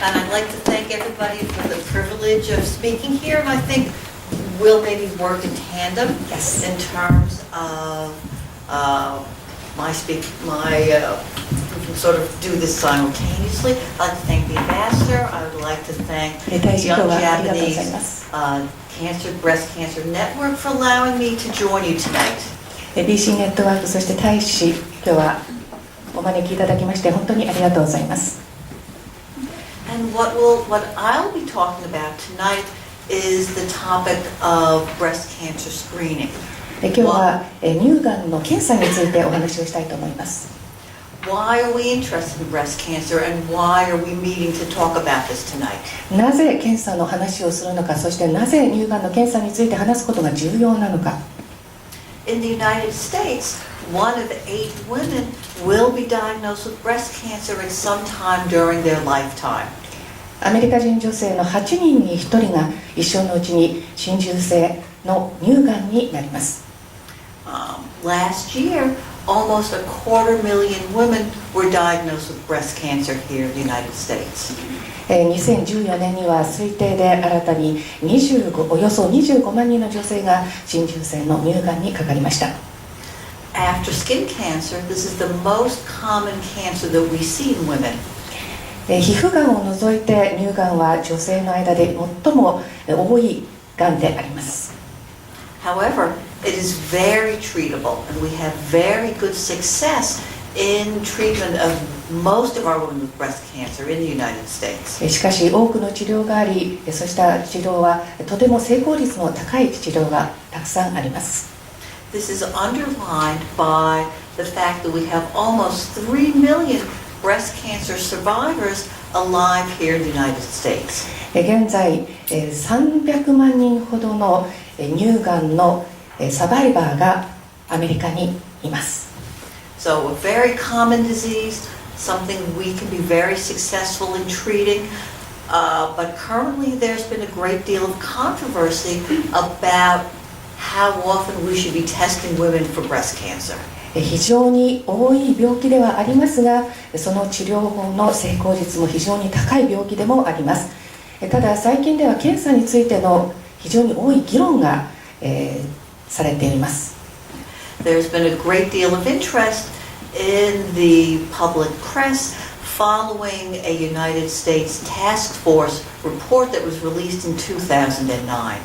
And I'd like to thank everybody for the privilege of speaking here, and I think we'll maybe work in tandem in terms of we can sort of do this simultaneously. I'd like to thank the ambassador. I would like to thank the Young Japanese Breast Cancer Network for allowing me to join you tonight. BC ネットワーク、そして大使、今日はお招きいただきまして本当にありがとうございます。And what I'll be talking about tonight is the topic of breast cancer screening. 今日は乳がんの検査についてお話をしたいと思います。Why are we interested in breast cancer and why are we meeting to talk about this tonight? なぜ検査の話をするのか、そしてなぜ乳がんの検査について話すことが重要なのか。In the United States, 1 of 8 women will be diagnosed with breast cancer at some time during their lifetime. アメリカ人女性の8人に1人が一生のうちに浸潤性の乳がんになります。Last year, almost 250,000 women were diagnosed with breast cancer here in the United States. 2014年には推定で新たにおよそ25万人の女性が浸潤性の乳がんにかかりました。After skin cancer, this is the most common cancer that we see in women. 皮膚がんを除いて乳がんは女性の間で最も多いがんであります。However, it is very treatable, and we have very good success in treatment of most of our women with breast cancer in the United States. しかし多くの治療があり、そうした治療はとても成功率の高い治療がたくさんあります。This is underlined by the fact that we have almost 3 million breast cancer survivors alive here in the United States. 現在300万人ほどの乳がんのサバイバーがアメリカにいます。So a very common disease, something we can be very successful in treating, but currently there's been a great deal of controversy about how often we should be testing women for breast cancer. 非常に多い病気ではありますが、その治療法の成功率も非常に高い病気でもあります。ただ最近では検査についての非常に多い議論が、されています。There's been a great deal of interest in the public press following a United States task force report that was released in 2009.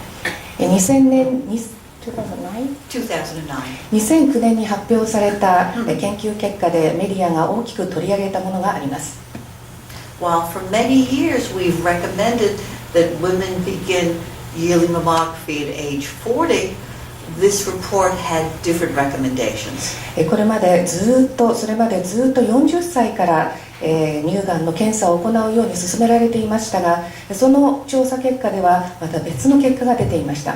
2009年に発表された研究結果でメディアが大きく取り上げたものがあります。While for many years we've recommended that women begin yearly mammography at age 40, this report had different recommendations. これまでずっと40歳から乳がんの検査を行うように勧められていましたが、その調査結果ではまた別の結果が出ていました。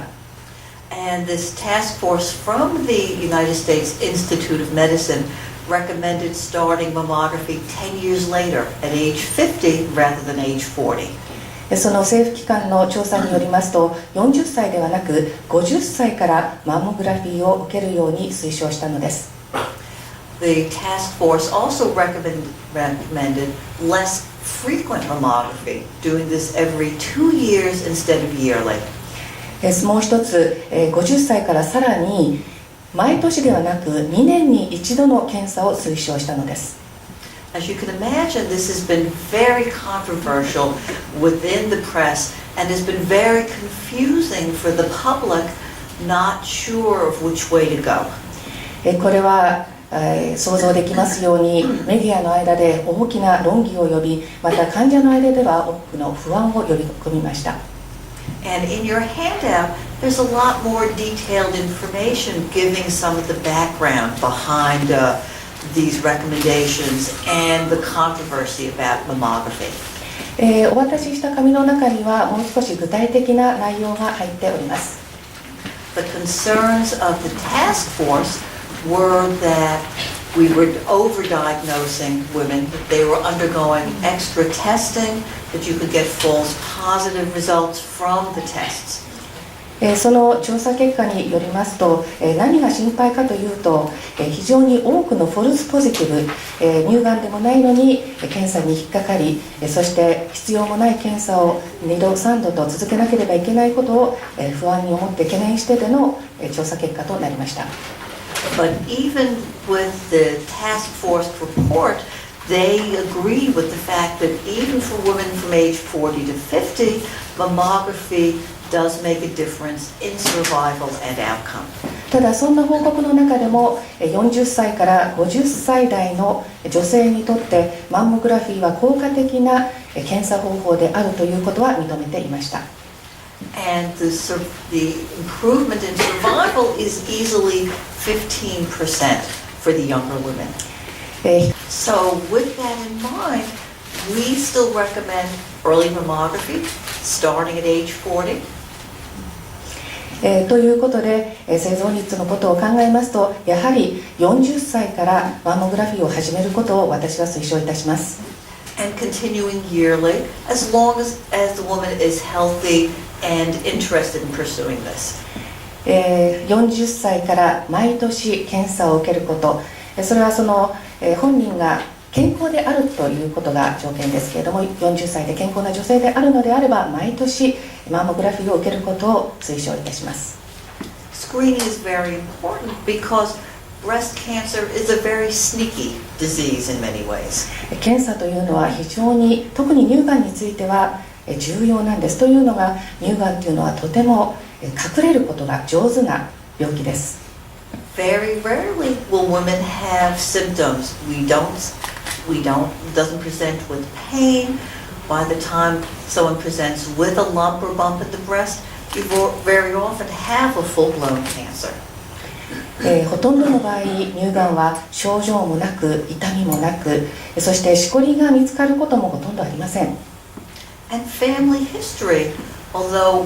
And this task force from the United States Institute of Medicine recommended starting mammography 10 years later at age 50 rather than age 40. その政府機関の調査によりますと、40歳ではなく50歳からマンモグラフィーを受けるように推奨したのです。The task force also recommended less frequent mammography, doing this every 2 years instead of yearly. もう一つ、50歳からさらに毎年ではなく2年に1度の検査を推奨したのです。As you can imagine, this has been very controversial within the press and has been very confusing for the public, not sure of which way to go. これは想像できますようにメディアの間で大きな論議を呼び、また患者の間では多くの不安を呼び込みました。And in your handout, there's a lot more detailed information giving some of the background behind these recommendations and the controversy about mammography. お渡しした紙の中にはもう少し具体的な内容が入っております。The concerns of the task force were that we were overdiagnosing women, that they were undergoing extra testing, that you could get false positive results from the tests. その調査結果によりますと、何が心配かというと、非常に多くのフォルスポジティブ、乳がんでもないのに検査に引っかかり、そして必要もない検査を2度3度と続けなければいけないことを不安に思って懸念してでの調査結果となりました。But even with the task force report, they agree with the fact that even for women from age 40 to 50, mammography does make a difference in survival and outcome. ただそんな報告の中でも40歳から50歳代の女性にとってマンモグラフィーは効果的な検査方法であるということは認めていました。And the improvement in survival is easily 15% for the younger women. So with that in mind, we still recommend early mammography starting at age 40. ということで、生存率のことを考えますと、やはり40歳からマンモグラフィーを始めることを私は推奨いたします。And continuing yearly, as long as the woman is healthy and interested in pursuing this. 40歳から毎年検査を受けること、それはその本人が健康であるということが条件ですけれども、40歳で健康な女性であるのであれば毎年マンモグラフィーを受けることを推奨いたします。Screening is very important because breast cancer is a very sneaky disease in many ways. 検査というのは非常に、特に乳がんについては重要なんです。というのが、乳がんというのはとても隠れることが上手な病気です。Very rarely will women have symptoms. Doesn't present with pain. By the time someone presents with a lump or bump in the breast, you very often have a full-blown cancer. ほとんどの場合、乳がんは症状もなく、痛みもなく、そしてしこりが見つかることもほとんどありません。And family history, although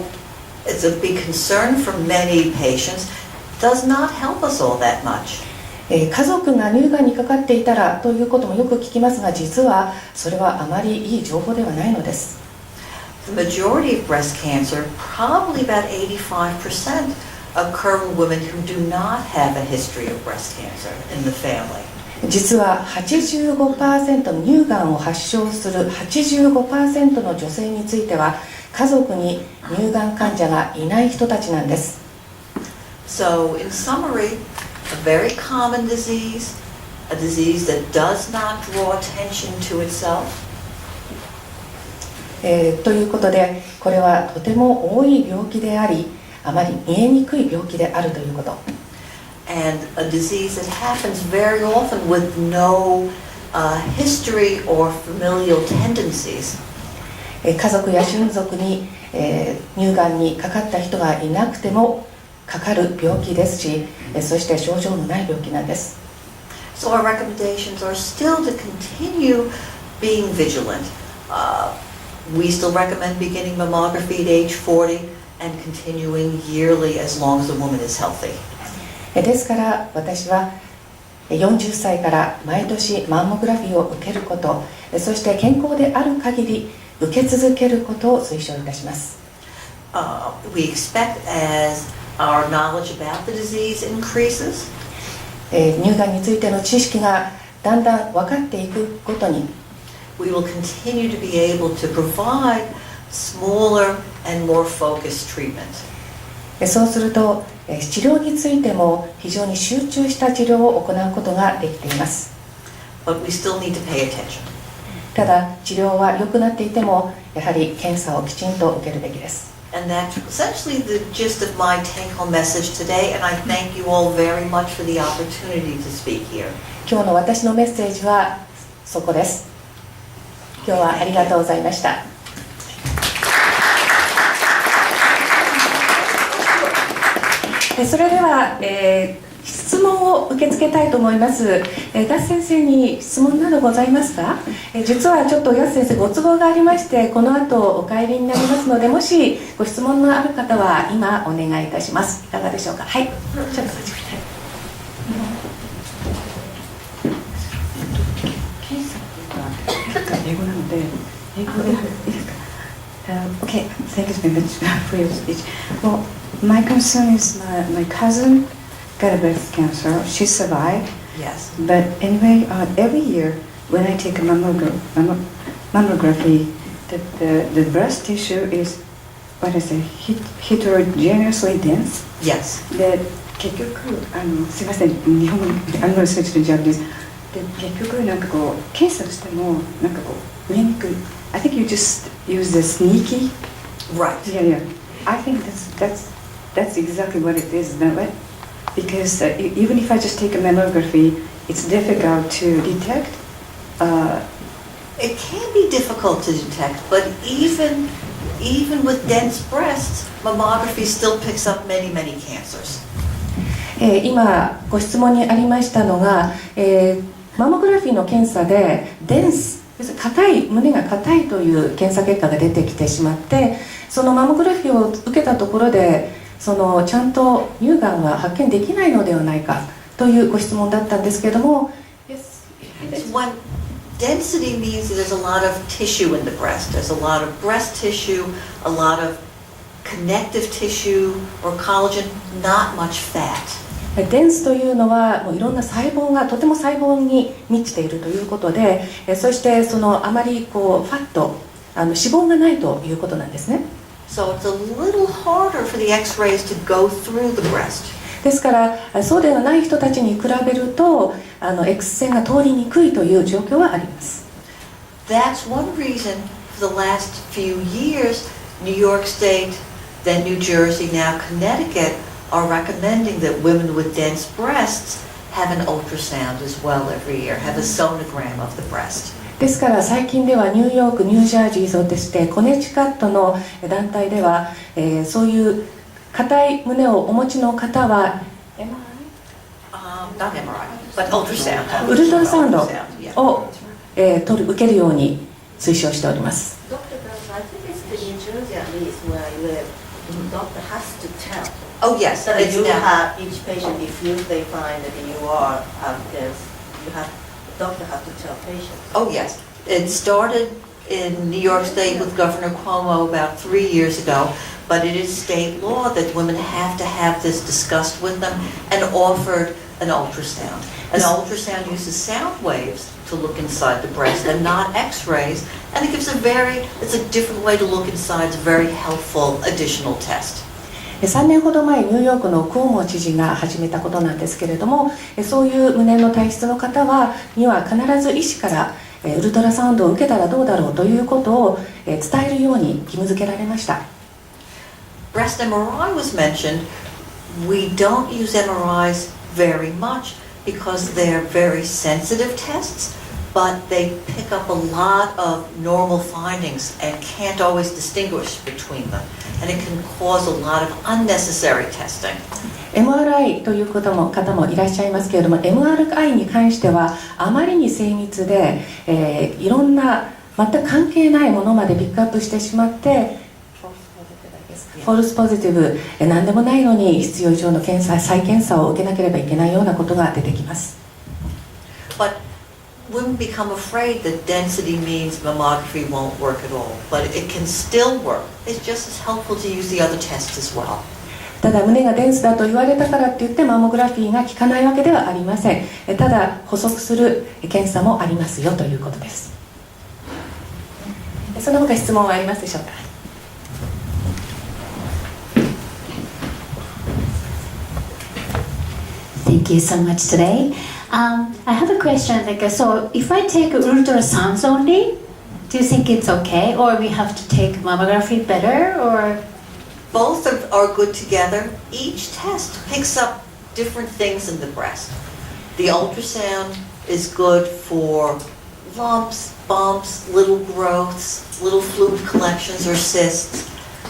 it's a big concern for many patients, does not help us all that much. 家族が乳がんにかかっていたらということもよく聞きますが、実はそれはあまりいい情報ではないのです。The majority of breast cancer, probably about 85%, occur in women who do not have a history of breast cancer in the family. 実は 85% 乳がんを発症する 85% の女性については家族に乳がん患者がいない人たちなんです。So, in summary, a very common disease, a disease that does not draw attention to itself. ということで、これはとても多い病気であり、あまり見えにくい病気であるということ。And a disease that happens very often with no history or familial tendencies. 家族や親族に、乳がんにかかった人がいなくてもかかる病気ですし、そして症状のない病気なんです。So our recommendations are still to continue being vigilant. We still recommend beginning mammography at age 40 and continuing yearly as long as the woman is healthy. ですから私は40歳から毎年マンモグラフィーを受けること、そして健康である限り受け続けることを推奨いたします。We expect as our knowledge about the disease increases, 乳がんについての知識がだんだん分かっていくごとに、we will continue to be able to provide smaller and more focused treatment. そうすると治療についても非常に集中した治療を行うことができています。But we still need to pay attention. ただ治療は良くなっていてもやはり検査をきちんと受けるべきです。And that's essentially the gist of my take-home message today, and I thank you all very much for the opportunity to speak here. 今日の私のメッセージはそこです。今日はありがとうございました。それでは、質問を受け付けたいと思います。ガス先生に質問などございますか？実はちょっとガス先生ご都合がありまして、この後お帰りになりますので、もしご質問のある方は今お願いいたします。いかがでしょうか？はい。ちょっと待ってください。検査っていうのは英語なので、英語でいいですか？Okay, thank you very much for your speech. Well, My concern is my cousin got a breast cancer. She survived. Yes. But anyway, every year when I take a mammography, the breast tissue is, what is it, heterogeneously dense. Yes. で結局すいません日本語I'm going to switch to Japanese. で結局なんかこう検査してもなんかこう見えにくい. I think you just use the sneaky. Right. Yeah. I think that's exactly what it is, isn't it? Because even if I just take a mammography, it's difficult to detect. It can be difficult to detect, but even with dense breasts, mammography still picks up many cancers. 今ご質問にありましたのが、マンモグラフィーの検査でデンス、硬い、胸が硬いという検査結果が出てきてしまって、そのマンモグラフィーを受けたところでちゃんと乳がんは発見できないのではないかというご質問だったんですけれども、When density means that there's a lot of tissue in the breast. There's a lot of breast tissue, a lot of connective tissue or collagen, not much fat. デンスというのはもういろんな細胞がとても細胞に満ちているということで、そしてあまりファット、脂肪がないということなんですね。So it's a little harder for the X-rays to go through the breast. ですからそうではない人たちに比べるとX 線が通りにくいという状況はあります。That's one reason for the last few years, New York State, then New Jersey, now Connecticut are recommending that women with dense breasts have an ultrasound as well every year, have a sonogram of the breast. ですから最近ではニューヨーク、ニュージャージー、そしてコネチカットの団体では、そういう硬い胸をお持ちの方は Not MRI, but ultrasound. ウルトラサウンド Yeah. を、受けるように推奨しております。Dr. Brown, I think it's the New Jersey at least where I live. The doctor has to tell Oh yes, that it's you now. have each patient. If they find that you have this, the doctor has to tell patients. Oh yes, it started in New York State with Governor Cuomo about 3 years ago, but it is state law that women have to have this discussed with them and offered an ultrasound. An ultrasound uses sound waves to look inside the breast and not X-rays, and it gives it's a different way to look inside. It's a very helpful additional test. 3年ほど前ニューヨークのクオモ知事が始めたことなんですけれども、そういう胸の体質の方には必ず医師からウルトラサウンドを受けたらどうだろうということを伝えるように義務付けられました。 Breast MRI was mentioned. We don't use MRIs very much because they're very sensitive tests, but they pick up a lot of normal findings and can't always distinguish between them, and it can cause a lot of unnecessary testing. MRI という方もいらっしゃいますけれども、 MRI に関してはあまりに精密で、いろんな全く関係ないものまでピックアップしてしまって、フォルスポジティブ、何でもないのに必要以上の再検査を受けなければいけないようなことが出てきます。 But women become afraid that density means mammography won't work at all, but it can still work. It's just as helpful to use the other tests as well. ただ胸がデンスだと言われたからって言ってマンモグラフィーが効かないわけではありません。ただ補足する検査もありますよということです。その他質問はありますでしょうか。 Thank you so much today. I have a question. So if I take ultrasounds only, do you think it's okay, or we have to take mammography better, or? Both are good together. Each test picks up different things in the breast. The ultrasound is good for lumps, bumps, little growths, little fluid collections or cysts.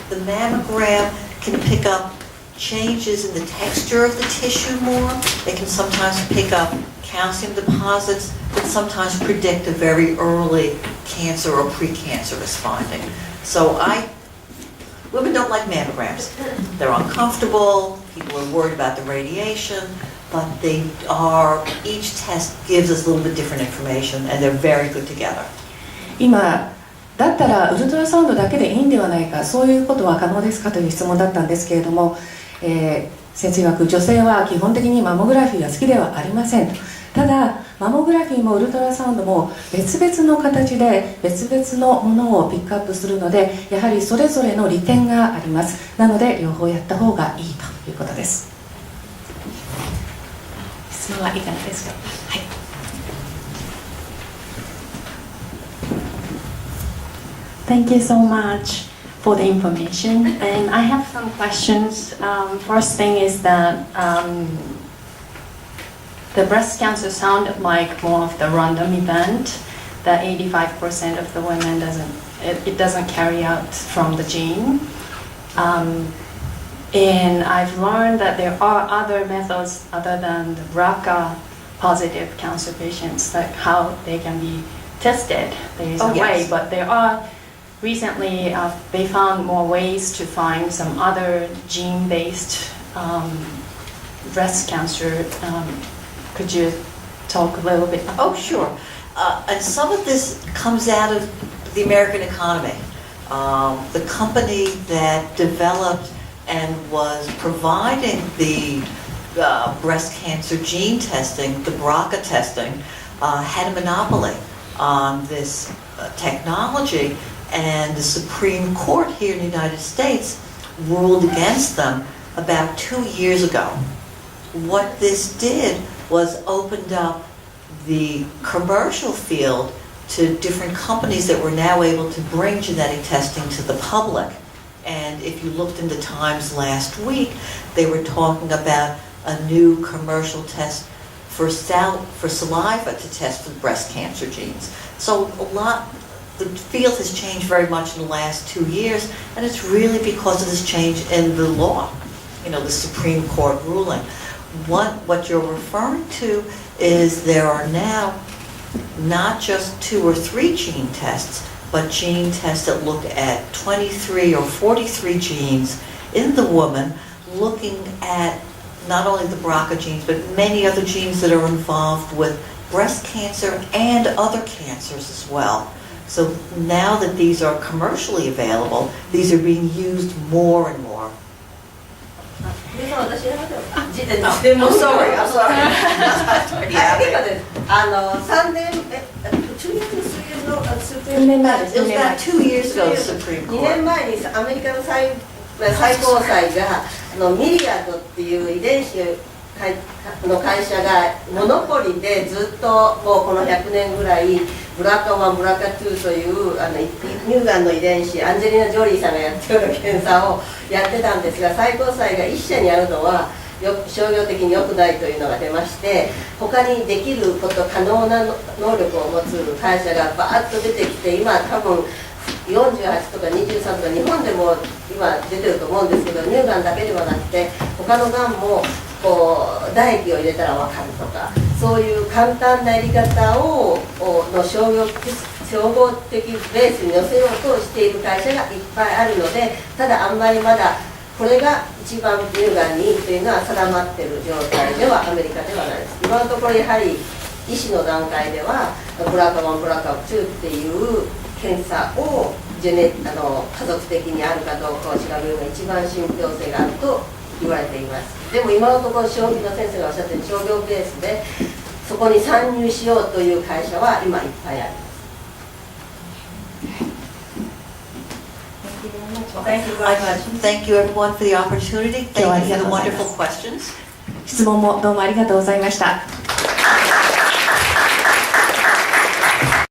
The mammogram can pick up changes in the texture of the tissue more. It can sometimes pick up calcium deposits that sometimes predict a very early cancer or precancerous finding. So women don't like mammograms. They're uncomfortable, people are worried about the radiation, but each test gives us a little bit different information and they're very good together. 今だったらウルトラサウンドだけでいいんではないか、そういうことは可能ですかという質問だったんですけれども、先生曰く女性は基本的にマンモグラフィーが好きではありませんと。ただマンモグラフィーもウルトラサウンドも別々の形で別々のものをピックアップするので、やはりそれぞれの利点があります。なので両方やった方がいいということです。質問はいかがですか？はい。Thank you so much for the information. And I have some questions. First thing is that the breast cancer sounded like more of the random event. That 85% of the women doesn't carry out from the gene. And I've learned that there are other methods other than the BRCA positive cancer patients, like how they can be tested. There is a way, but there are recently they found more ways to find some other gene-based breast cancer. Could you talk a little bit about that? Sure. And some of this comes out of the American economy. The company that developed and was providing the breast cancer gene testing, the BRCA testing, had a monopoly on this technology, and the Supreme Court here in the United States ruled against them about 2 years ago. What this did was opened up the commercial field to different companies that were now able to bring genetic testing to the public. And if you looked in the Times last week, they were talking about a new commercial test for saliva to test for breast cancer genes. So the field has changed very much in the last 2 years, and it's really because of this change in the law, the Supreme Court ruling. What you're referring to is there are now not just 2 or 3 gene tests, but gene tests that look at 23 or 43 genes in the woman, looking at not only the BRCA genes, but many other genes that are involved with breast cancer and other cancers as well. So now that these are commercially available, these are being used more and more. I'm sorry. It was about 2 years ago, the Supreme 2年 Court. 前にアメリカの最高裁がミリアードっていう遺伝子の会社がモノポリでずっともうこの100年ぐらいブラカ1、ブラカ2という乳がんの遺伝子、アンジェリーナ・ジョリーさんがやってるような検査をやってたんですが、最高裁が一社にやるのは商業的に良くないというのが出まして、他にできること可能な能力を持つ会社がバーッと出てきて、今多分48とか23とか日本でも今出てると思うんですけど、乳がんだけではなくて他のがんも唾液を入れたら分かるとか、そういう簡単なやり方を商業的ベースに乗せようとしている会社がいっぱいあるので、ただあんまりまだこれが一番乳がんにいいというのは定まっている状態ではアメリカではないです。今のところやはり医師の段階ではブラカ1、ブラカ2っていう検査を家族的にあるかどうかを調べるのが一番信憑性があると言われています。でも今のところ先生がおっしゃっている商業ベースでそこに参入しようという会社は今いっぱいあります。Thank you everyone for the opportunity. Thank you for the wonderful questions. 質問もどうもありがとうございました。